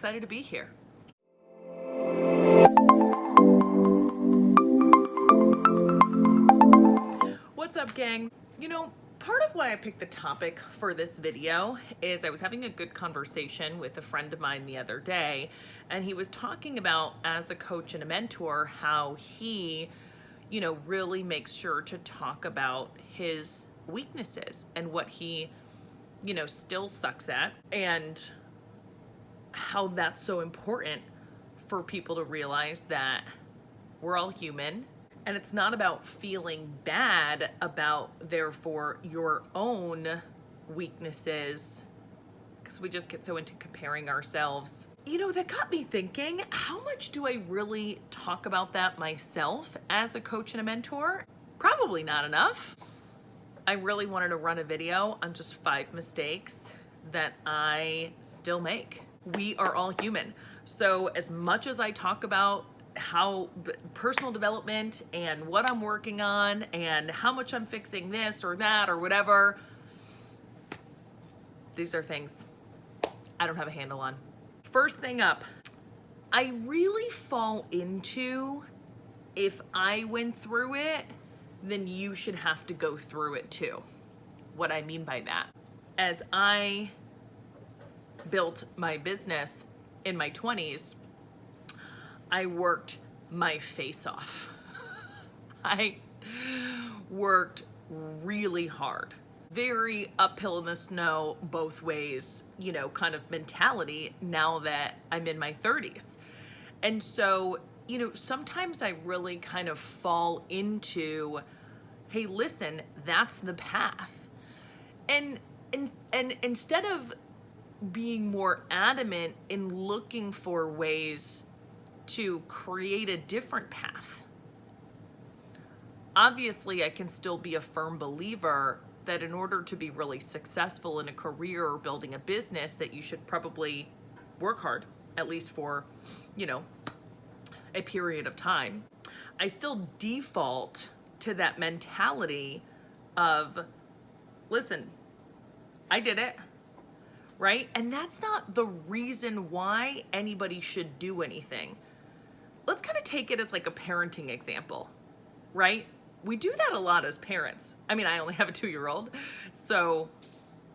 excited to be here. What's up, gang? You know, part of why I picked the topic for this video is I was having a good conversation with a friend of mine the other day, and he was talking about, as a coach and a mentor, how he, really makes sure to talk about his weaknesses and what he, still sucks at, and how that's so important for people to realize that we're all human. And it's not about feeling bad about, therefore, your own weaknesses, because we just get so into comparing ourselves. That got me thinking, how much do I really talk about that myself as a coach and a mentor? Probably not enough. I really wanted to run a video on just 5 mistakes that I still make. We are all human. So as much as I talk about how personal development and what I'm working on and how much I'm fixing this or that or whatever, these are things I don't have a handle on. First thing up, I really fall into, if I went through it, then you should have to go through it too. What I mean by that, as I built my business in my 20s, I worked my face off. I worked really hard. Very uphill in the snow, both ways, kind of mentality now that I'm in my 30s. And so, sometimes I really kind of fall into, hey, listen, that's the path. And instead of being more adamant in looking for ways to create a different path. Obviously, I can still be a firm believer that in order to be really successful in a career or building a business, that you should probably work hard, at least for, a period of time. I still default to that mentality of, listen, I did it, right? And that's not the reason why anybody should do anything. Let's kind of take it as like a parenting example, right? We do that a lot as parents. I mean, I only have a 2-year-old,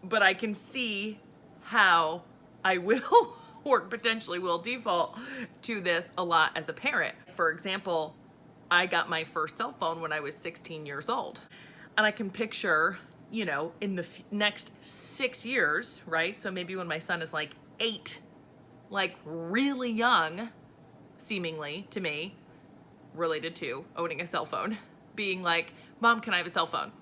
but I can see how I will or potentially will default to this a lot as a parent. For example, I got my first cell phone when I was 16 years old. And I can picture, in the next 6 years, right? So maybe when my son is like 8, like really young, seemingly to me, related to owning a cell phone, being like, Mom, can I have a cell phone?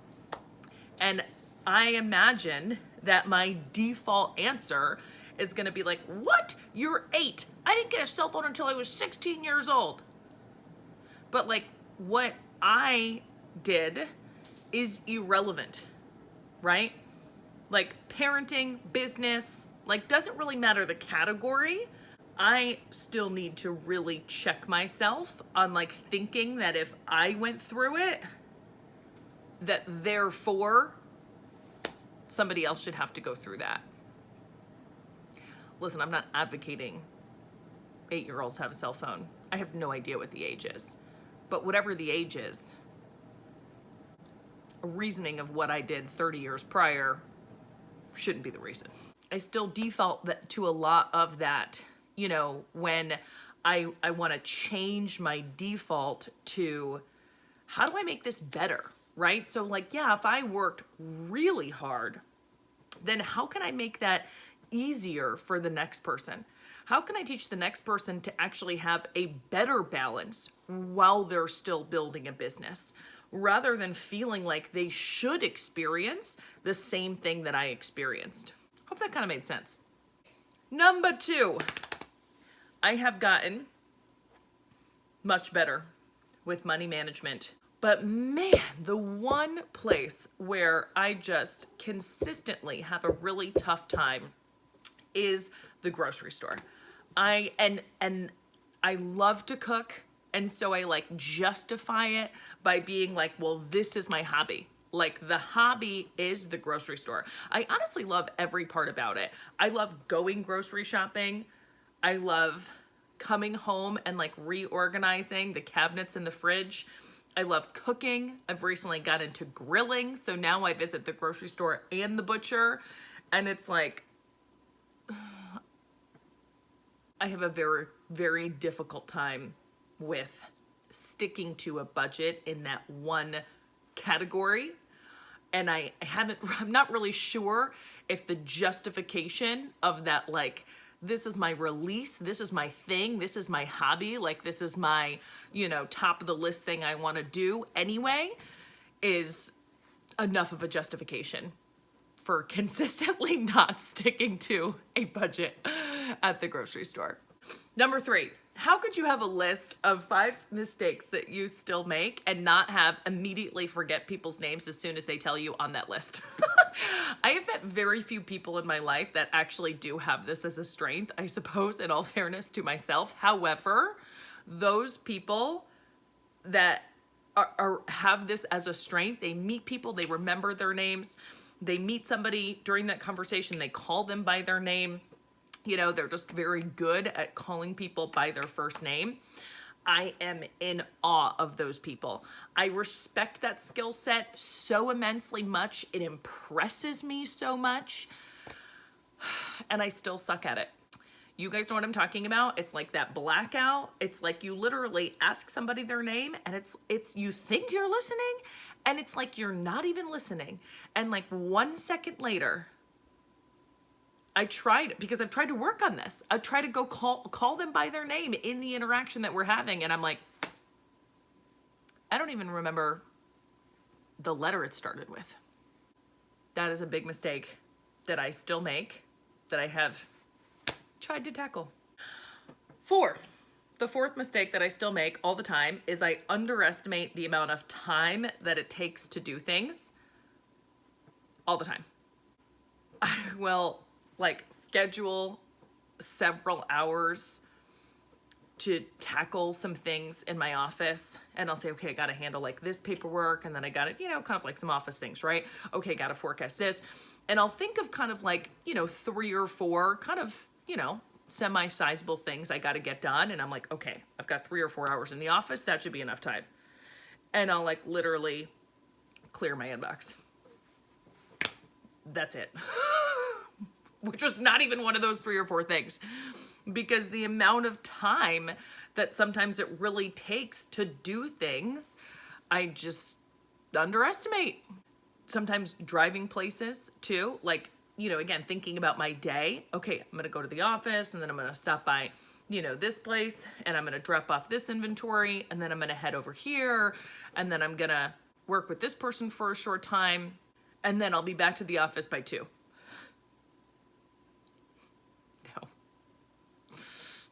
And I imagine that my default answer is going to be like, what? You're 8. I didn't get a cell phone until I was 16 years old. But like what I did is irrelevant, right? Like parenting, business, like doesn't really matter the category. I still need to really check myself on like thinking that if I went through it, that therefore somebody else should have to go through that. Listen, I'm not advocating 8-year-olds have a cell phone. I have no idea what the age is. But whatever the age is, a reasoning of what I did 30 years prior shouldn't be the reason. I still default to a lot of that, when I want to change my default to how do I make this better, right? So like, yeah, if I worked really hard, then how can I make that easier for the next person? How can I teach the next person to actually have a better balance while they're still building a business, rather than feeling like they should experience the same thing that I experienced? Hope that kind of made sense. Number 2, I have gotten much better with money management. But man, the one place where I just consistently have a really tough time is the grocery store. I love to cook, and so I like justify it by being like, well, this is my hobby. Like the hobby is the grocery store. I honestly love every part about it. I love going grocery shopping. I love coming home and like reorganizing the cabinets in the fridge. I love cooking. I've recently got into grilling. So now I visit the grocery store and the butcher. And it's like, I have a very, very difficult time with sticking to a budget in that one category. And I'm not really sure if the justification of that, like, this is my release, this is my thing, this is my hobby, like this is my, top of the list thing I want to do anyway, is enough of a justification for consistently not sticking to a budget at the grocery store. Number 3, how could you have a list of 5 mistakes that you still make and not have immediately forget people's names as soon as they tell you on that list? I have met very few people in my life that actually do have this as a strength, I suppose, in all fairness to myself. However, those people that have this as a strength, they meet people, they remember their names, they meet somebody during that conversation, they call them by their name. They're just very good at calling people by their first name. I am in awe of those people. I respect that skill set so immensely much. It impresses me so much. And I still suck at it. You guys know what I'm talking about? It's like that blackout. It's like you literally ask somebody their name and it's you think you're listening and it's like you're not even listening. And like 1 second later, I've tried to work on this. I try to go call them by their name in the interaction that we're having. And I'm like, I don't even remember the letter it started with. That is a big mistake that I still make, that I have tried to tackle. 4, the 4th mistake that I still make all the time is I underestimate the amount of time that it takes to do things all the time. I will schedule several hours to tackle some things in my office, and I'll say, okay, I got to handle like this paperwork, and then I got to, kind of like some office things, right? Okay, got to forecast this, and I'll think of kind of like, 3 or 4 kind of, semi-sizable things I got to get done, and I'm like, okay, I've got 3 or 4 hours in the office, that should be enough time, and I'll like literally clear my inbox. That's it. Which was not even one of those 3 or 4 things, because the amount of time that sometimes it really takes to do things, I just underestimate. Sometimes driving places too, like, again, thinking about my day. Okay, I'm going to go to the office and then I'm going to stop by, this place and I'm going to drop off this inventory and then I'm going to head over here and then I'm going to work with this person for a short time and then I'll be back to the office by 2.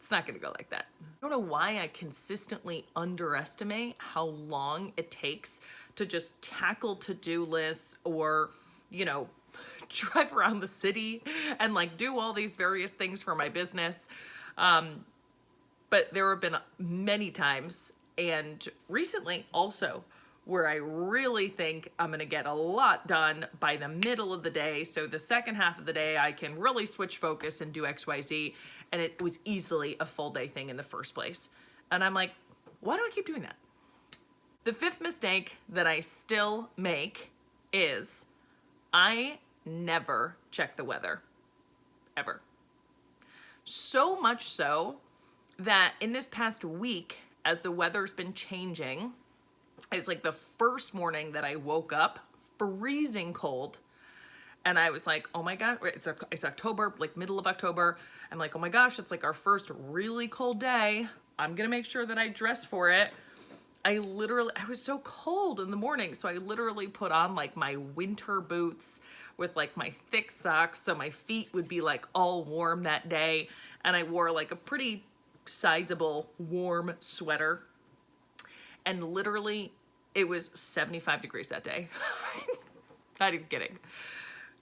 It's not going to go like that. I don't know why I consistently underestimate how long it takes to just tackle to-do lists or, drive around the city and like do all these various things for my business. But there have been many times and recently also where I really think I'm going to get a lot done by the middle of the day. So the second half of the day, I can really switch focus and do XYZ. And it was easily a full day thing in the first place. And I'm like, why do I keep doing that? The 5th mistake that I still make is I never check the weather, ever. So much so that in this past week, as the weather's been changing, it's like the first morning that I woke up freezing cold and I was like, oh my God, it's October, like middle of October. I'm like, oh my gosh, it's like our first really cold day. I'm going to make sure that I dress for it. I was so cold in the morning. So I literally put on like my winter boots with like my thick socks. So my feet would be like all warm that day. And I wore like a pretty sizable warm sweater. And literally it was 75 degrees that day. Not even kidding.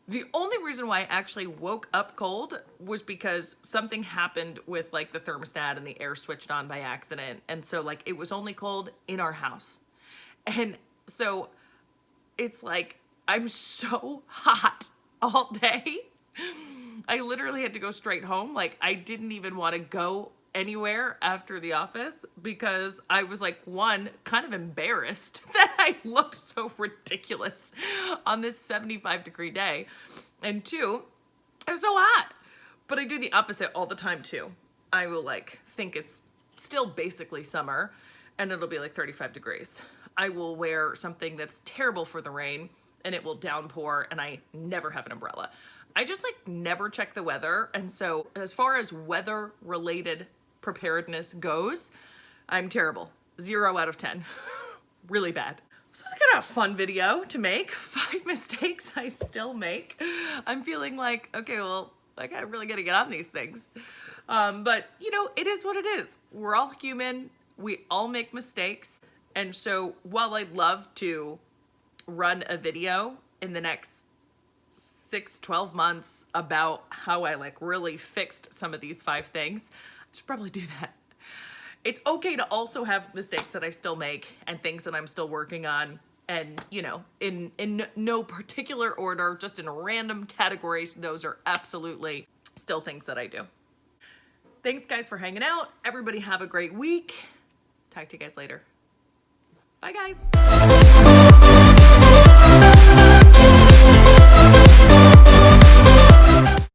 The only reason why I actually woke up cold was because something happened with like the thermostat and the air switched on by accident. And so like it was only cold in our house. And so it's like I'm so hot all day. I literally had to go straight home. Like, I didn't even want to go anywhere after the office because I was like, one, kind of embarrassed that I looked so ridiculous on this 75-degree day. And two, it was so hot. But I do the opposite all the time too. I will like think it's still basically summer and it'll be like 35 degrees. I will wear something that's terrible for the rain and it will downpour and I never have an umbrella. I just like never check the weather. And so as far as weather related preparedness goes, I'm terrible. 0 out of 10. Really bad. So it's kind of a fun video to make. 5 mistakes I still make. I'm feeling like, okay, well, like I really gotta get on these things. But you know, it is what it is. We're all human. We all make mistakes. And so while I'd love to run a video in the next 6-12 months about how I like really fixed some of these 5 things, I should probably do that. It's okay to also have mistakes that I still make and things that I'm still working on. And, you know, in no particular order, just in random categories, those are absolutely still things that I do. Thanks, guys, for hanging out. Everybody have a great week. Talk to you guys later. Bye, guys.